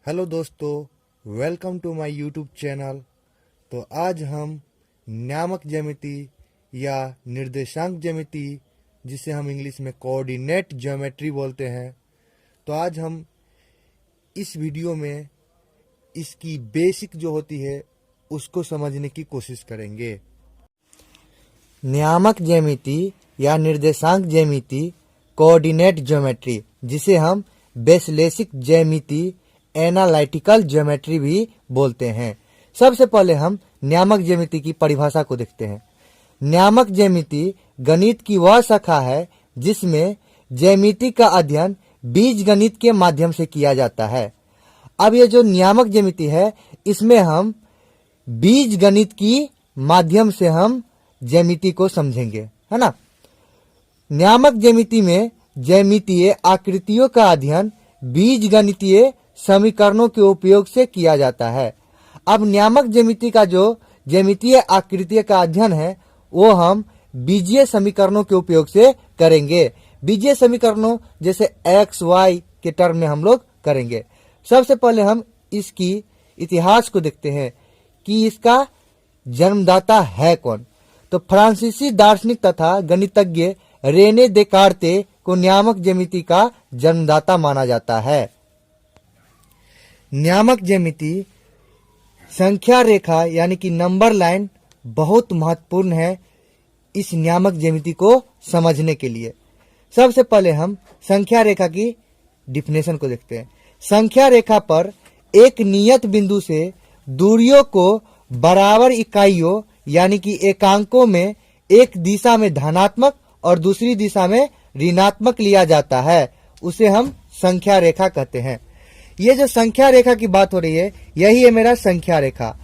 Hello दोस्तों, welcome to my YouTube channel. तो आज हम नियामक ज्यामिति या निर्देशांक ज्यामिति, जिसे हम इंग्लिश में कोऑर्डिनेट ज्योमेट्री बोलते हैं, तो आज हम इस वीडियो में इसकी बेसिक जो होती है उसको समझने की कोशिश करेंगे। नियामक ज्यामिति या निर्देशांक ज्यामिति कोऑर्डिनेट ज्योमेट्री, जिसे हम बेसलेसिक ज्यामिति एनालिटिकल ज्योमेट्री भी बोलते हैं। सबसे पहले हम नियामक ज्यामिति की परिभाषा को देखते हैं। नियामक ज्यामिति गणित की वह शाखा है जिसमें ज्यामिति का अध्ययन बीजगणित के माध्यम से किया जाता है। अब ये जो नियामक ज्यामिति है, इसमें हम बीजगणित की माध्यम से हम ज्यामिति को समझेंगे, है ना। नियामक ज्यामिति में ज्यामितीय आकृतियों का अध्ययन बीजगणितीय समीकरणों के उपयोग से किया जाता है। अब नियामक ज्यामिति का जो ज्यामितीय आकृतियों का अध्ययन है वो हम बीजीय समीकरणों के उपयोग से करेंगे। बीजीय समीकरणों जैसे एक्स वाई के टर्म में हम लोग करेंगे। सबसे पहले हम इसकी इतिहास को देखते हैं कि इसका जन्मदाता है कौन। तो फ्रांसीसी दार्शनिक तथा गणितज्ञ रेने देकार्ते को नियामक ज्यामिति का जन्मदाता माना जाता है। नियामक ज्यामिति संख्या रेखा यानी कि नंबर लाइन बहुत महत्वपूर्ण है इस नियामक ज्यामिति को समझने के लिए। सबसे पहले हम संख्या रेखा की डिफिनेशन को देखते हैं। संख्या रेखा पर एक नियत बिंदु से दूरियों को बराबर इकाइयों यानी कि एकांकों में एक दिशा में धनात्मक और दूसरी दिशा में ऋणात्मक लिया जाता है, उसे हम संख्या रेखा कहते हैं। ये जो संख्या रेखा की बात हो रही है, यही है मेरा संख्या रेखा।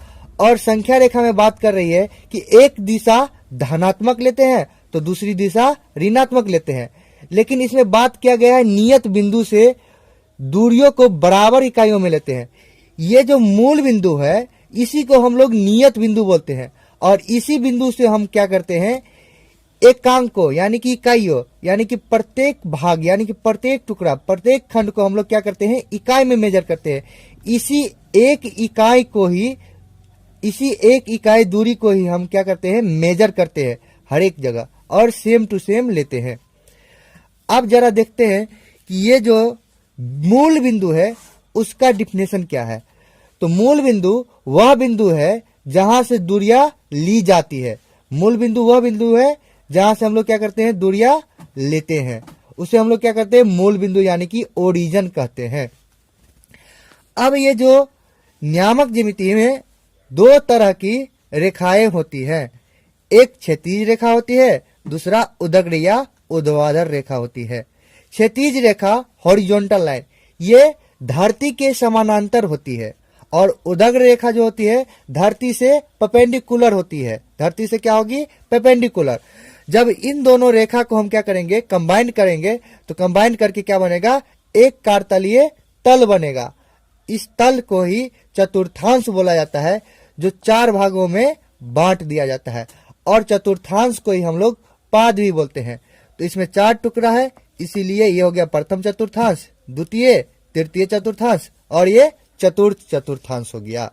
और संख्या रेखा में बात कर रही है कि एक दिशा धनात्मक लेते हैं तो दूसरी दिशा ऋणात्मक लेते हैं, लेकिन इसमें बात किया गया है नियत बिंदु से दूरियों को बराबर इकाइयों में लेते हैं। ये जो मूल बिंदु है इसी को हम लोग नियत बिंदु बोलते हैं, और इसी बिंदु से हम क्या करते हैं, एकांकों यानी कि इकाइयों यानी कि प्रत्येक भाग यानी कि प्रत्येक टुकड़ा प्रत्येक खंड को हम लोग क्या करते हैं, इकाई में मेजर करते हैं। इसी एक इकाई दूरी को ही हम क्या करते हैं, मेजर करते हैं हर एक जगह, और सेम टू सेम लेते हैं। अब जरा देखते हैं कि ये जो मूल बिंदु है उसका डिफिनेशन क्या है। तो मूल बिंदु वह बिंदु है जहां से दूरियां ली जाती है। मूल बिंदु वह बिंदु है जहां से हम लोग क्या करते हैं, दूरियां लेते हैं, उसे हम लोग क्या करते हैं, मूल बिंदु यानी कि ओरिजिन कहते हैं। अब ये जो नियामक ज्यामिति में दो तरह की रेखाएं होती हैं, एक क्षैतिज रेखा होती है, दूसरा उदग्र या ऊर्ध्वाधर रेखा होती है। क्षैतिज रेखा हॉरिजॉन्टल लाइन ये धरती के समानांतर होती है, और उदग्र रेखा जो होती है धरती से परपेंडिकुलर होती है। धरती से क्या होगी, परपेंडिकुलर। जब इन दोनों रेखा को हम क्या करेंगे, कंबाइन करेंगे, तो कंबाइन करके क्या बनेगा, एक कारतलीय तल बनेगा। इस तल को ही चतुर्थांश बोला जाता है, जो चार भागों में बांट दिया जाता है, और चतुर्थांश को ही हम लोग पाद भी बोलते हैं। तो इसमें चार टुकड़ा है, इसीलिए ये हो गया प्रथम चतुर्थांश, द्वितीय, तृतीय चतुर्थांश, और ये चतुर्थ चतुर्थांश हो गया।